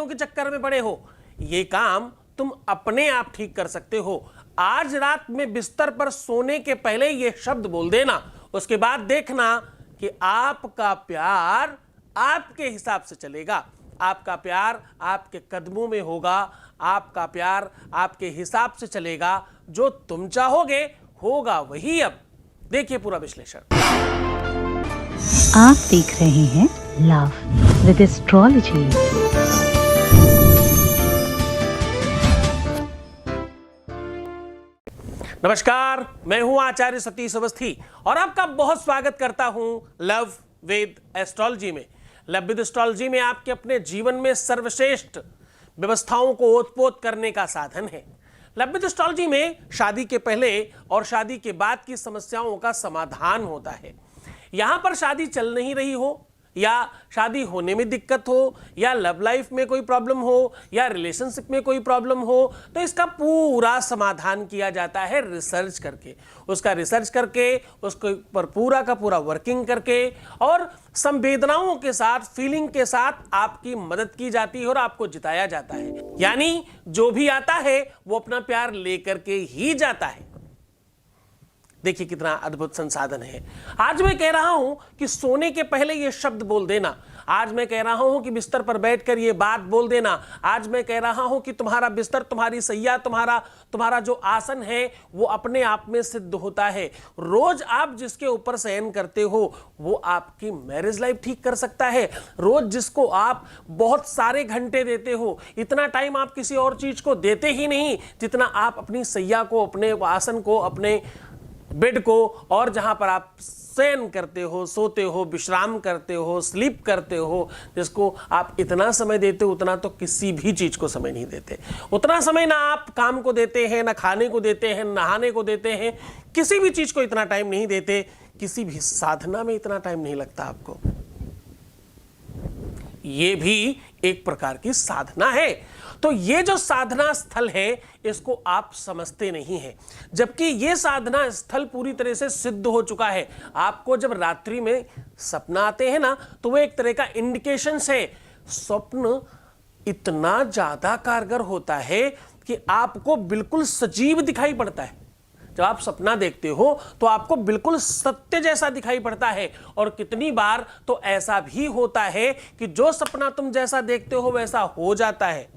लड़कियों के चक्कर में पड़े हो, ये काम तुम अपने आप ठीक कर सकते हो। आज रात में बिस्तर पर सोने के पहले ये शब्द बोल देना, उसके बाद देखना कि आपका प्यार आपके हिसाब से चलेगा, आपका प्यार आपके कदमों में होगा, आपका प्यार आपके हिसाब से चलेगा। जो तुम चाहोगे होगा वही। अब देखिए पूरा विश्लेषण। आप देख रहे हैं लव विद एस्ट्रोलॉजी। नमस्कार, मैं हूं आचार्य सतीश अवस्थी और आपका बहुत स्वागत करता हूं लव विद एस्ट्रोलॉजी में। लव विद एस्ट्रोलॉजी में आपके अपने जीवन में सर्वश्रेष्ठ व्यवस्थाओं को ओतप्रोत करने का साधन है। लव विद एस्ट्रोलॉजी में शादी के पहले और शादी के बाद की समस्याओं का समाधान होता है। यहां पर शादी चल नहीं रही हो, या शादी होने में दिक्कत हो, या लव लाइफ में कोई प्रॉब्लम हो, या रिलेशनशिप में कोई प्रॉब्लम हो, तो इसका पूरा समाधान किया जाता है रिसर्च करके। उसका रिसर्च करके, उसके ऊपर पूरा का पूरा वर्किंग करके और संवेदनाओं के साथ, फीलिंग के साथ आपकी मदद की जाती है और आपको जिताया जाता है। यानी जो भी आता है वो अपना प्यार लेकर के ही जाता है। देखिए कितना अद्भुत संसाधन है। आज मैं कह रहा हूं कि सोने के पहले ये शब्द बोल देना, आज मैं कह रहा हूं कि बिस्तर पर बैठकर ये बात बोल देना, आज मैं कह रहा हूं कि तुम्हारा बिस्तर, तुम्हारी सैया, तुम्हारा जो आसन है वो अपने आप में सिद्ध होता है। रोज आप जिसके ऊपर शयन करते हो वो आपकी मैरिज लाइफ ठीक कर सकता है। रोज जिसको आप बहुत सारे घंटे देते हो, इतना टाइम आप किसी और चीज को देते ही नहीं जितना आप अपनी सैया को, अपने आसन को, अपने बेड को, और जहां पर आप शयन करते हो, सोते हो, विश्राम करते हो, स्लीप करते हो, जिसको आप इतना समय देते हो उतना तो किसी भी चीज को समय नहीं देते। उतना समय ना आप काम को देते हैं, ना खाने को देते हैं, नहाने को देते हैं, किसी भी चीज को इतना टाइम नहीं देते, किसी भी साधना में इतना टाइम नहीं लगता आपको। ये भी एक प्रकार की साधना है। तो ये जो साधना स्थल है इसको आप समझते नहीं हैं, जबकि ये साधना स्थल पूरी तरह से सिद्ध हो चुका है। आपको जब रात्रि में सपना आते हैं ना, तो वो एक तरह का इंडिकेशन है। स्वप्न इतना ज्यादा कारगर होता है कि आपको बिल्कुल सजीव दिखाई पड़ता है। जब आप सपना देखते हो तो आपको बिल्कुल सत्य जैसा दिखाई पड़ता है। और कितनी बार तो ऐसा भी होता है कि जो सपना तुम जैसा देखते हो वैसा हो जाता है।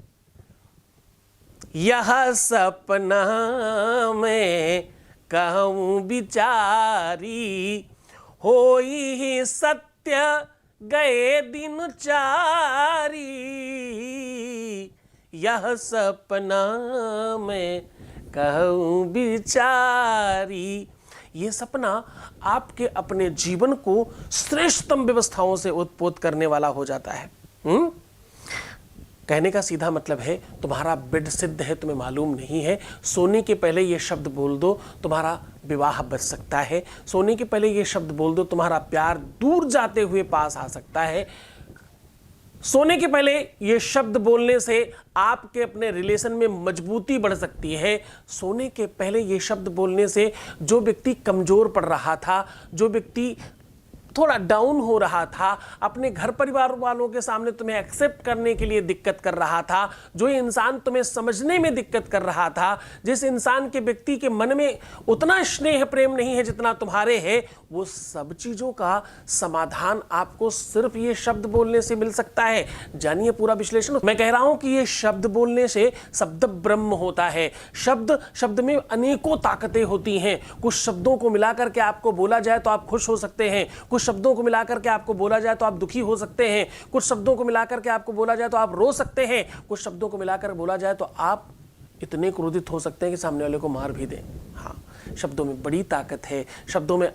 यह सपना मैं कहूं बिचारी, होई ही सत्य गए दिन चारी। यह सपना मैं कहूं बिचारी। ये सपना आपके अपने जीवन को श्रेष्ठतम व्यवस्थाओं से उत्पोत करने वाला हो जाता है। कहने का सीधा मतलब है, तुम्हारा बेड सिद्ध है, तुम्हें मालूम नहीं है। सोने के पहले ये शब्द बोल दो, तुम्हारा विवाह बच सकता है। सोने के पहले ये शब्द बोल दो, तुम्हारा प्यार दूर जाते हुए पास आ सकता है। सोने के पहले ये शब्द बोलने से आपके अपने रिलेशन में मजबूती बढ़ सकती है। सोने के पहले ये शब्द बोलने से जो व्यक्ति कमजोर पड़ रहा था, जो व्यक्ति थोड़ा डाउन हो रहा था, अपने घर परिवार वालों के सामने तुम्हें एक्सेप्ट करने के लिए दिक्कत कर रहा था, जो इंसान तुम्हें समझने में दिक्कत कर रहा था, जिस इंसान के व्यक्ति के मन में उतना स्नेह प्रेम नहीं है जितना तुम्हारे है, वो सब चीजों का समाधान आपको सिर्फ ये शब्द बोलने से मिल सकता है। जानिए पूरा विश्लेषण। मैं कह रहा हूं कि ये शब्द बोलने से शब्द ब्रह्म होता है। शब्द में अनेकों ताकतें होती हैं। कुछ शब्दों को मिलाकर के आपको बोला जाए तो आप खुश हो सकते हैं, कुछ शब्दों को मिलाकर के आपको बोला जाए तो आप दुखी हो सकते हैं, कुछ शब्दों को मिलाकर के आपको बोला जाए तो आप रो सकते हैं, कुछ शब्दों को मिलाकर बोला जाए तो आप इतने क्रोधित हो सकते हैं कि सामने वाले को मार भी दें। हाँ, शब्दों में बड़ी ताकत है, शब्दों में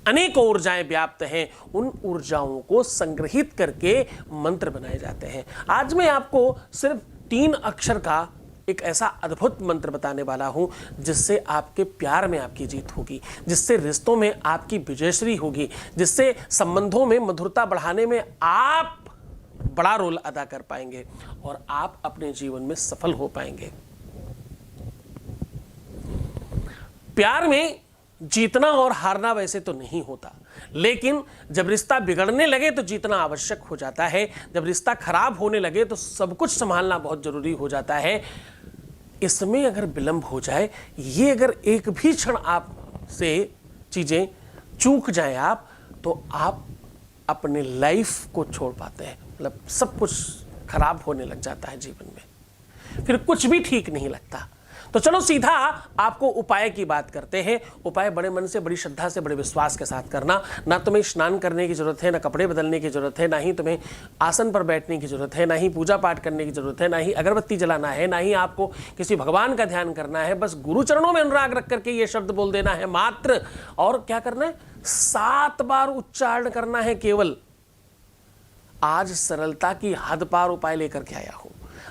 अनेक ऊर्जाएं व्याप्त हैं। उन ऊर्जाओं को संग्रहित करके मंत्र बनाए जाते हैं। आज मैं आपको सिर्फ 3 अक्षर का एक ऐसा अद्भुत मंत्र बताने वाला हूं जिससे आपके प्यार में आपकी जीत होगी, जिससे रिश्तों में आपकी विजयश्री होगी, जिससे संबंधों में मधुरता बढ़ाने में आप बड़ा रोल अदा कर पाएंगे और आप अपने जीवन में सफल हो पाएंगे। प्यार में जीतना और हारना वैसे तो नहीं होता, लेकिन जब रिश्ता बिगड़ने लगे तो जीतना आवश्यक हो जाता है। जब रिश्ता खराब होने लगे तो सब कुछ संभालना बहुत जरूरी हो जाता है। इसमें अगर विलंब हो जाए, ये अगर एक भी क्षण आप से चीजें चूक जाए आप, तो आप अपने लाइफ को छोड़ पाते हैं। मतलब सब कुछ खराब होने लग जाता है जीवन में, फिर कुछ भी ठीक नहीं लगता। तो चलो सीधा आपको उपाय की बात करते हैं। उपाय बड़े मन से, बड़ी श्रद्धा से, बड़े विश्वास के साथ करना। ना तुम्हें स्नान करने की जरूरत है, ना कपड़े बदलने की जरूरत है, ना ही तुम्हें आसन पर बैठने की जरूरत है, ना ही पूजा पाठ करने की जरूरत है, ना ही अगरबत्ती जलाना है, ना ही आपको किसी भगवान का ध्यान करना है। बस गुरु चरणों में अनुराग रख करके ये शब्द बोल देना है मात्र। और क्या करना है? 7 बार उच्चारण करना है केवल। आज सरलता की हद पार उपाय लेकर के आया हूं।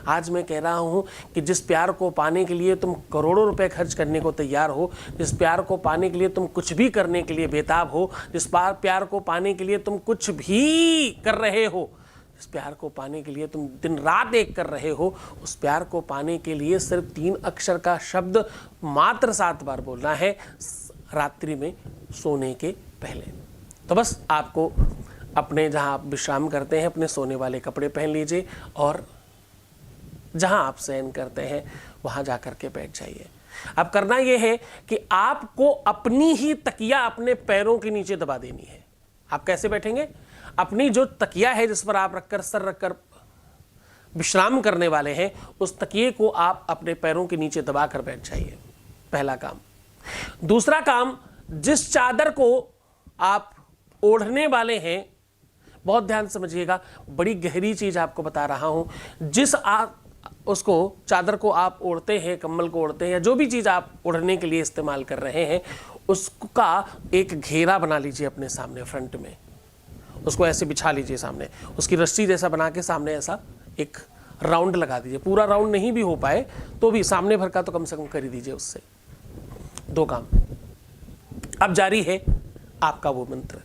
आज मैं कह रहा हूं कि जिस प्यार को पाने के लिए तुम करोड़ों रुपए खर्च करने को तैयार हो, जिस प्यार को पाने के लिए तुम कुछ भी करने के लिए बेताब हो, जिस प्यार को पाने के लिए तुम कुछ भी कर रहे हो, जिस प्यार को पाने के लिए तुम दिन रात एक कर रहे हो, उस प्यार को पाने के लिए सिर्फ 3 अक्षर का शब्द मात्र 7 बार बोलना है रात्रि में सोने के पहले। तो बस आपको अपने जहां आप विश्राम करते हैं अपने सोने वाले कपड़े पहन लीजिए और जहां आप शयन करते हैं वहां जाकर के बैठ जाइए। अब करना यह है कि आपको अपनी ही तकिया अपने पैरों के नीचे दबा देनी है। आप कैसे बैठेंगे? अपनी जो तकिया है जिस पर आप रखकर सर रखकर विश्राम करने वाले हैं, उस तकिए को आप अपने पैरों के नीचे दबा कर बैठ जाइए। पहला काम। दूसरा काम, जिस चादर को आप ओढ़ने वाले हैं, बहुत ध्यान समझिएगा, बड़ी गहरी चीज आपको बता रहा हूं। जिस उसको चादर को आप ओढ़ते हैं, कम्बल को ओढ़ते हैं, या जो भी चीज आप ओढ़ने के लिए इस्तेमाल कर रहे हैं, उसका एक घेरा बना लीजिए अपने सामने फ्रंट में। उसको ऐसे बिछा लीजिए सामने, उसकी रस्सी जैसा बना के सामने ऐसा एक राउंड लगा दीजिए। पूरा राउंड नहीं भी हो पाए तो भी सामने भर का तो कम से कम कर ही दीजिए उससे। 2 काम। अब जारी है आपका वो मंत्र,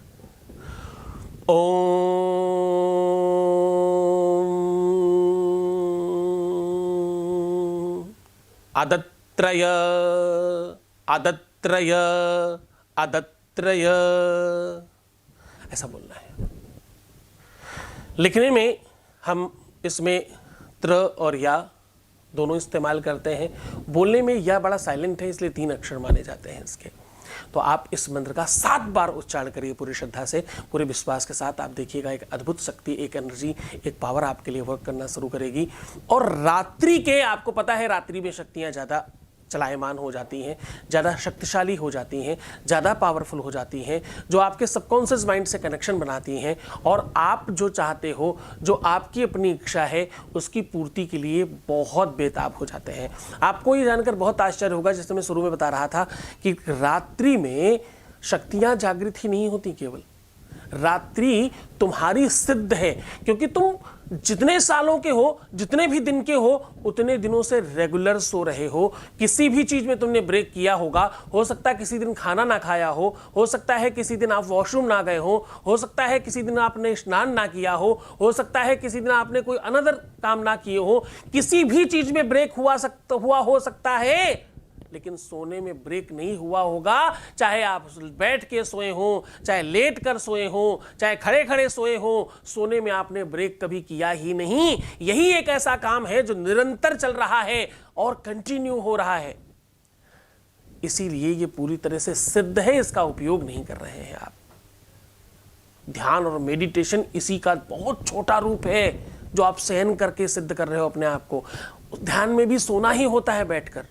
आदत्रय आदत्रय आदत्रय, ऐसा बोलना है। लिखने में हम इसमें त्र और या दोनों इस्तेमाल करते हैं। बोलने में या बड़ा साइलेंट है, इसलिए 3 अक्षर माने जाते हैं इसके। तो आप इस मंत्र का 7 बार उच्चारण करिए पूरी श्रद्धा से, पूरे विश्वास के साथ। आप देखिएगा एक अद्भुत शक्ति, एक एनर्जी, एक पावर आपके लिए वर्क करना शुरू करेगी। और रात्रि के, आपको पता है रात्रि में शक्तियां ज़्यादा चलायमान हो जाती हैं, ज़्यादा शक्तिशाली हो जाती हैं, ज़्यादा पावरफुल हो जाती हैं, जो आपके सबकॉन्शियस माइंड से कनेक्शन बनाती हैं। और आप जो चाहते हो, जो आपकी अपनी इच्छा है, उसकी पूर्ति के लिए बहुत बेताब हो जाते हैं। आपको ये जानकर बहुत आश्चर्य होगा, जैसे मैं शुरू में बता रहा था कि रात्रि में शक्तियाँ जागृत ही नहीं होती, केवल रात्रि तुम्हारी सिद्ध है। क्योंकि तुम जितने सालों के हो, जितने भी दिन के हो, उतने दिनों से रेगुलर सो रहे हो। किसी भी चीज में तुमने ब्रेक किया होगा। हो सकता है किसी दिन खाना ना खाया हो सकता है किसी दिन आप वॉशरूम ना गए हो सकता है किसी दिन आपने स्नान ना किया हो सकता है किसी दिन आपने कोई अनदर काम ना किए हो। किसी भी चीज में ब्रेक हुआ हो सकता है, लेकिन सोने में ब्रेक नहीं हुआ होगा। चाहे आप बैठ के सोए हो, चाहे लेट कर सोए हो, चाहे खड़े खड़े सोए हो, सोने में आपने ब्रेक कभी किया ही नहीं। यही एक ऐसा काम है जो निरंतर चल रहा है और कंटिन्यू हो रहा है। इसीलिए ये पूरी तरह से सिद्ध है, इसका उपयोग नहीं कर रहे हैं आप। ध्यान और मेडिटेशन इसी का बहुत छोटा रूप है जो आप सहन करके सिद्ध कर रहे हो अपने आप को। ध्यान में भी सोना ही होता है बैठकर,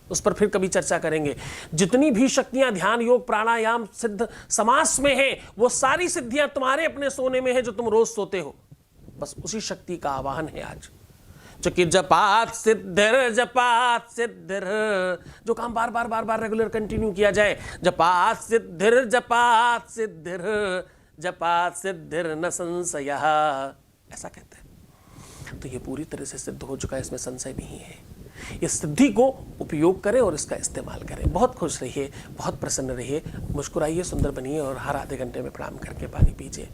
उस पर फिर कभी चर्चा करेंगे। जितनी भी शक्तियां ध्यान, योग, प्राणायाम, सिद्ध समास में है, वो सारी सिद्धियां तुम्हारे अपने सोने में है जो तुम रोज सोते हो। बस उसी शक्ति का आवाहन है आज, जो कि जपात सिद्धिर जपात सिद्धिर, जो काम बार बार रेगुलर कंटिन्यू किया जाए। जपात सिद्धिर जपात सिद्धिर जपात सिद्धिर न संशयः, ऐसा कहते हैं। तो ये पूरी तरह से सिद्ध हो चुका है, इसमें संशय नहीं है। इस सिद्धि को उपयोग करें और इसका इस्तेमाल करें। बहुत खुश रहिए, बहुत प्रसन्न रहिए, मुस्कुराइए, सुंदर बनिए और हर आधे घंटे में प्रणाम करके पानी पीजिए।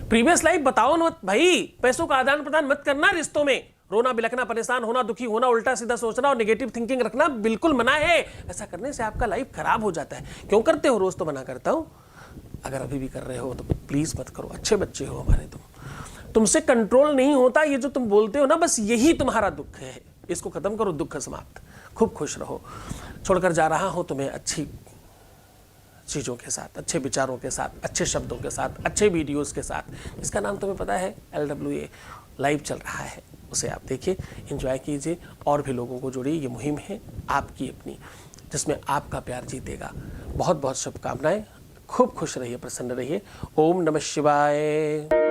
प्रीवियस लाइफ बताओ न भाई, पैसों का आदान प्रदान मत करना रिश्तों में। रोना, बिलखना, परेशान होना, दुखी होना, उल्टा सीधा सोचना और नेगेटिव थिंकिंग रखना बिल्कुल मना है। ऐसा करने से आपका लाइफ खराब हो जाता है। क्यों करते हो? रोज तो मना करता हूं। अगर अभी भी कर रहे हो तो प्लीज मत करो। अच्छे बच्चे हो हमारे तुमसे कंट्रोल नहीं होता। ये जो तुम बोलते हो ना, बस यही तुम्हारा दुख है। इसको खत्म करो, दुख समाप्त। खूब खुश रहो। छोड़कर जा रहा हूं तुम्हें अच्छी चीज़ों के साथ, अच्छे विचारों के साथ, अच्छे शब्दों के साथ, अच्छे वीडियोस के साथ। इसका नाम तुम्हें पता है, LWA लाइव चल रहा है। उसे आप देखिए, एंजॉय कीजिए और भी लोगों को जोड़िए। ये मुहिम है आपकी अपनी, जिसमें आपका प्यार जीतेगा। बहुत बहुत शुभकामनाएं। खूब खुश रहिए, प्रसन्न रहिए। ओम नमः शिवाय।